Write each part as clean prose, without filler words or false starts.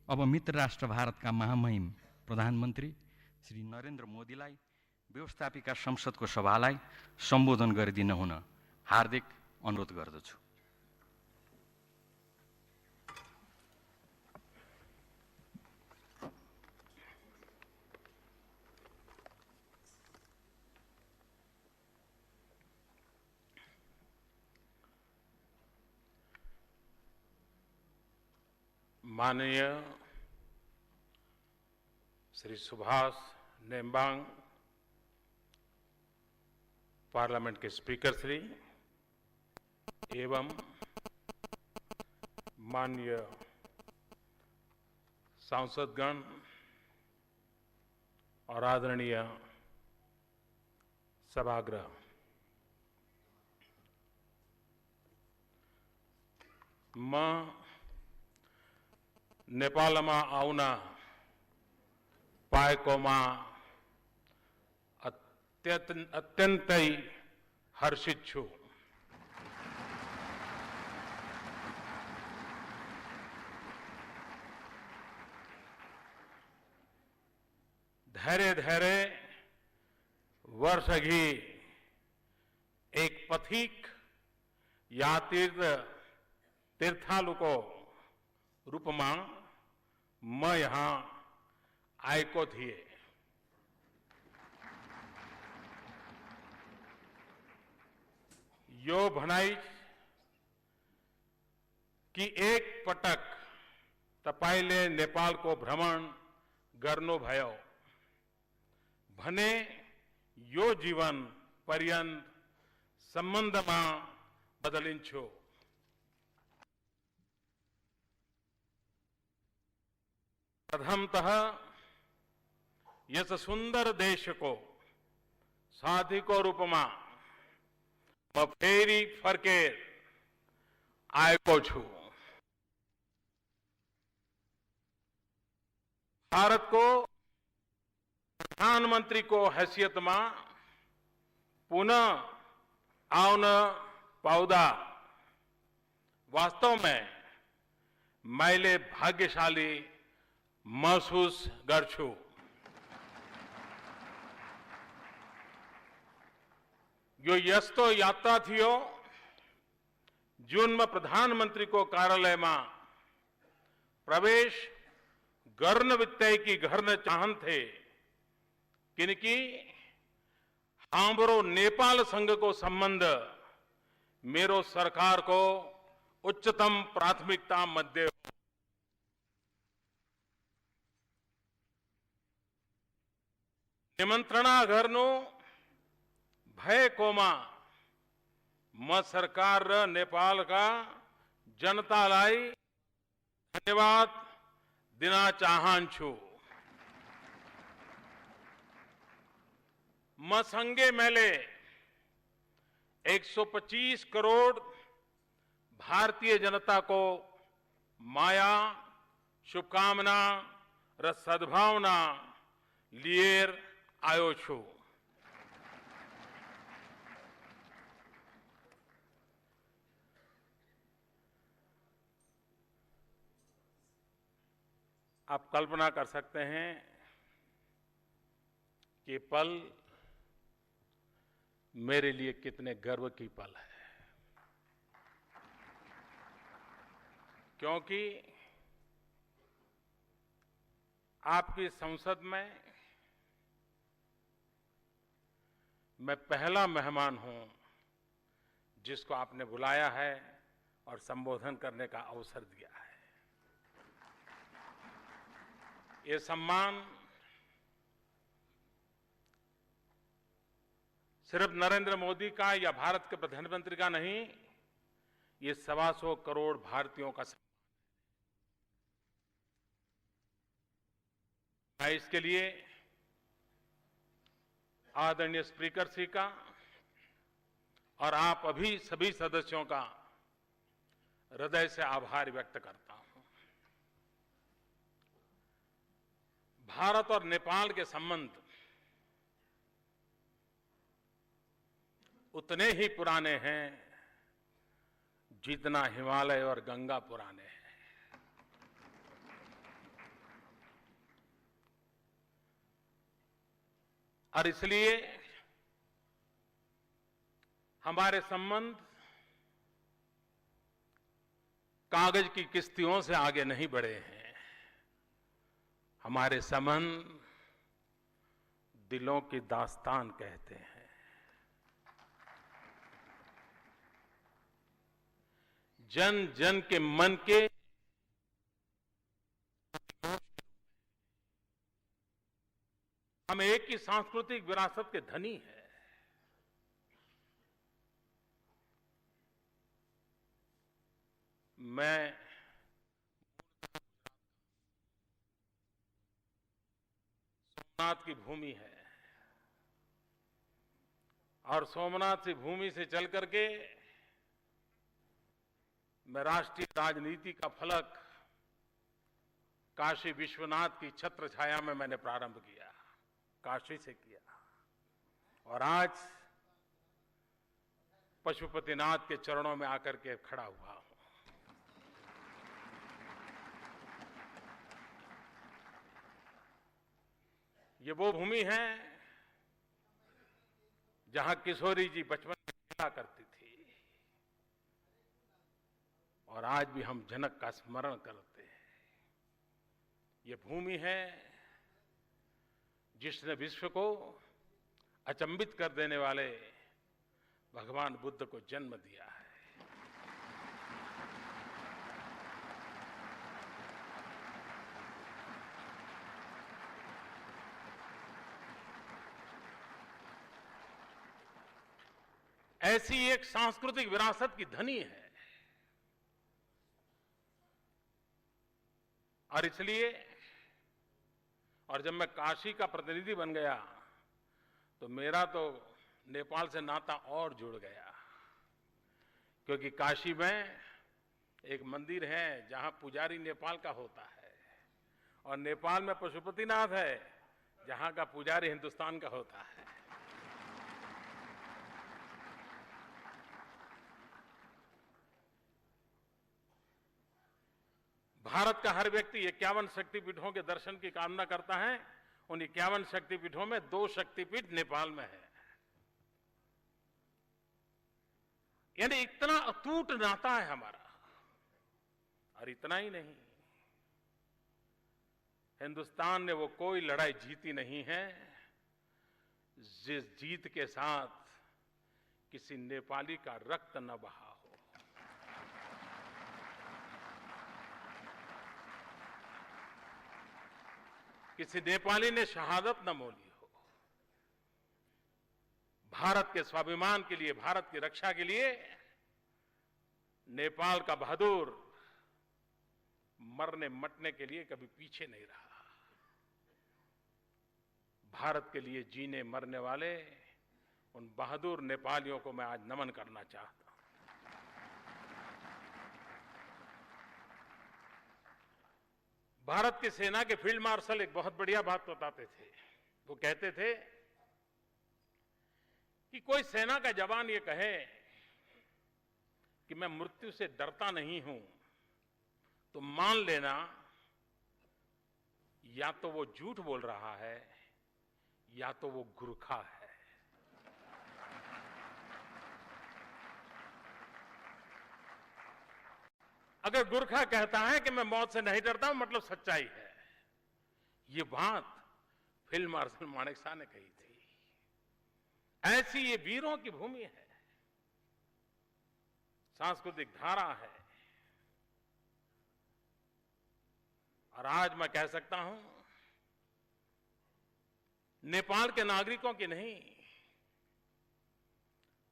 अब मित्र राष्ट्र भारतका महामहिम प्रधानमन्त्री श्री नरेन्द्र मोदीलाई व्यवस्थापिका संसदको सभालाई सम्बोधन गरिदिन हुन हार्दिक अनुरोध गर्दछु। माननीय श्री सुभाष नेम्बांग पार्लियामेंट के स्पीकर श्री एवं माननीय सांसदगण और आदरणीय सभागृह, मैं नेपाल में आउना पाएकोमा अत्यंतै हर्षित छु। धैर्य धैर्य वर्ष अघि एक पथिक या तीर्थालु को रूप में मैं यहाँ आएको थिए। यो भनाई कि एक पटक तपाईले नेपाल को भ्रमण गर्नु भयो भने यो जीवन पर्यन्त सम्बन्धमा बदलिन्छ। प्रथमतः यस सुंदर देश को साथी को रूप में मैं फेरी फर्के आएको छु। भारत को प्रधानमंत्री को हैसियत में पुनः आउन पाउँदा वास्तव में मैले भाग्यशाली महसूस गर्छु। यो यस्तो यात्रा थियो जुन में प्रधानमंत्री को कार्यालय में प्रवेश गर्न बित्तिकै गर्न चाहन्थे किनकि हाम्रो नेपाल संघ को संबंध मेरो सरकार को उच्चतम प्राथमिकता मध्ये निमंत्रणा गर्नु भएकोमा म सरकार र नेपाल का जनतालाई धन्यवाद दिन चाहन्छु। म सँगै मैले 125 करोड़ भारतीय जनता को माया, शुभकामना र सद्भावना लिएर आयो छु। आप कल्पना कर सकते हैं कि पल मेरे लिए कितने गर्व की पल है, क्योंकि आपकी संसद में मैं पहला मेहमान हूं जिसको आपने बुलाया है और संबोधन करने का अवसर दिया है। ये सम्मान सिर्फ नरेंद्र मोदी का या भारत के प्रधानमंत्री का नहीं, ये 125 करोड़ भारतीयों का सम्मान है। मैं इसके लिए आदरणीय स्पीकर जी का और आप अभी सभी सदस्यों का हृदय से आभार व्यक्त करता हूं। भारत और नेपाल के संबंध उतने ही पुराने हैं जितना हिमालय और गंगा पुराने हैं। और इसलिए हमारे संबंध कागज की किश्तियों से आगे नहीं बढ़े हैं। हमारे संबंध दिलों की दास्तान कहते हैं। जन जन के मन के हम एक ही सांस्कृतिक विरासत के धनी हैं। मैं सोमनाथ की भूमि है और सोमनाथ की भूमि से चल करके मैं राष्ट्रीय राजनीति का फलक काशी विश्वनाथ की छत्र छाया में मैंने प्रारंभ किया, काशी से किया और आज पशुपतिनाथ के चरणों में आकर के खड़ा हुआ हूं। ये वो भूमि है जहां किशोरी जी बचपन में खेला करती थी और आज भी हम जनक का स्मरण करते हैं। ये भूमि है जिसने विश्व को अचंभित कर देने वाले भगवान बुद्ध को जन्म दिया है। ऐसी एक सांस्कृतिक विरासत की धनी है और इसलिए और जब मैं काशी का प्रतिनिधि बन गया तो मेरा तो नेपाल से नाता और जुड़ गया, क्योंकि काशी में एक मंदिर है जहां पुजारी नेपाल का होता है और नेपाल में पशुपतिनाथ है जहां का पुजारी हिंदुस्तान का होता है। भारत का हर व्यक्ति 51 शक्तिपीठों के दर्शन की कामना करता है। उन 51 शक्तिपीठों में 2 शक्तिपीठ नेपाल में है। यानी इतना अटूट नाता है हमारा। और इतना ही नहीं, हिंदुस्तान ने वो कोई लड़ाई जीती नहीं है जिस जीत के साथ किसी नेपाली का रक्त न बहा हो। किसी नेपाली ने शहादत न मोली हो। भारत के स्वाभिमान के लिए, भारत की रक्षा के लिए नेपाल का बहादुर मरने मटने के लिए कभी पीछे नहीं रहा। भारत के लिए जीने मरने वाले उन बहादुर नेपालियों को मैं आज नमन करना चाहता हूं। भारत की सेना के फील्ड मार्शल एक बहुत बढ़िया बात बताते थे। वो कहते थे कि कोई सेना का जवान ये कहे कि मैं मृत्यु से डरता नहीं हूं, तो मान लेना या तो वो झूठ बोल रहा है या तो वो गुरखा है। अगर गुरखा कहता है कि मैं मौत से नहीं डरता हूं, मतलब सच्चाई है। ये बात फील्ड मार्शल मानेक शॉ ने कही थी। ऐसी ये वीरों की भूमि है, सांस्कृतिक धारा है। और आज मैं कह सकता हूं, नेपाल के नागरिकों की नहीं,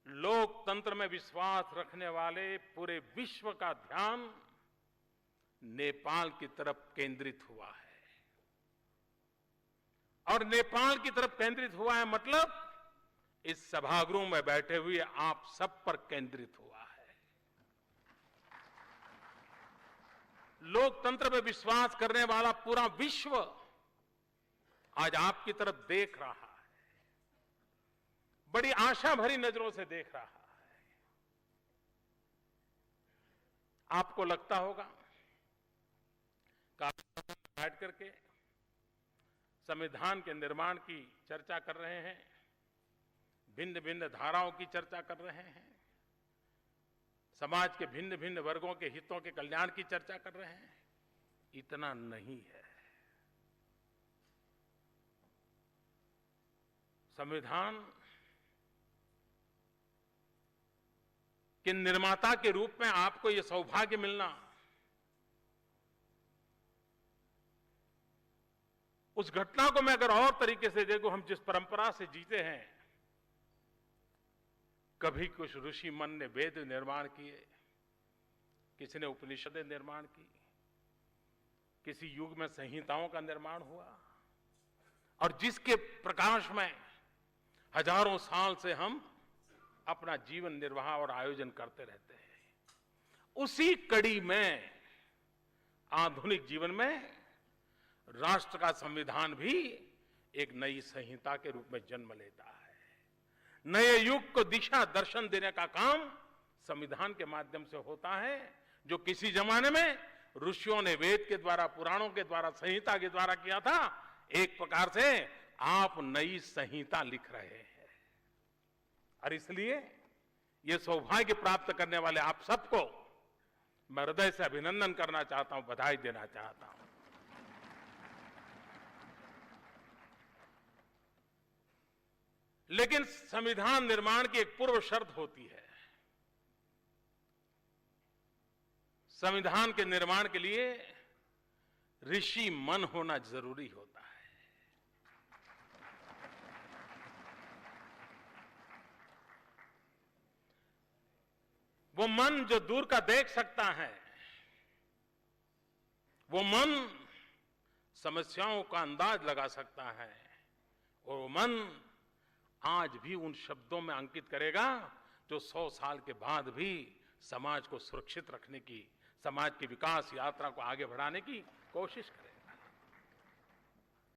लोकतंत्र में विश्वास रखने वाले पूरे विश्व का ध्यान नेपाल की तरफ केंद्रित हुआ है। और नेपाल की तरफ केंद्रित हुआ है मतलब इस सभागृह में बैठे हुए आप सब पर केंद्रित हुआ है। लोकतंत्र में विश्वास करने वाला पूरा विश्व आज आपकी तरफ देख रहा है, बड़ी आशा भरी नजरों से देख रहा है। आपको लगता होगा बैठ करके संविधान के निर्माण की चर्चा कर रहे हैं, भिन्न भिन्न धाराओं की चर्चा कर रहे हैं, समाज के भिन्न भिन्न वर्गों के हितों के कल्याण की चर्चा कर रहे हैं। इतना नहीं है। संविधान के निर्माता के रूप में आपको यह सौभाग्य मिलना, उस घटना को मैं अगर और तरीके से देखूं, हम जिस परंपरा से जीते हैं, कभी कुछ ऋषि मन ने वेद निर्माण किए, किसी ने उपनिषदें निर्माण की, किसी युग में संहिताओं का निर्माण हुआ, और जिसके प्रकाश में हजारों साल से हम अपना जीवन निर्वाह और आयोजन करते रहते हैं। उसी कड़ी में आधुनिक जीवन में राष्ट्र का संविधान भी एक नई संहिता के रूप में जन्म लेता है। नए युग को दिशा दर्शन देने का काम संविधान के माध्यम से होता है, जो किसी जमाने में ऋषियों ने वेद के द्वारा, पुराणों के द्वारा, संहिता के द्वारा किया था। एक प्रकार से आप नई संहिता लिख रहे हैं। और इसलिए ये सौभाग्य प्राप्त करने वाले आप सबको मैं हृदय से अभिनंदन करना चाहता हूं, बधाई देना चाहता हूं। लेकिन संविधान निर्माण की एक पूर्व शर्त होती है। संविधान के निर्माण के लिए ऋषि मन होना जरूरी होता है। वो मन जो दूर का देख सकता है, वो मन समस्याओं का अंदाज लगा सकता है, और वो मन आज भी उन शब्दों में अंकित करेगा जो 100 साल के बाद भी समाज को सुरक्षित रखने की, समाज की विकास यात्रा को आगे बढ़ाने की कोशिश करेगा।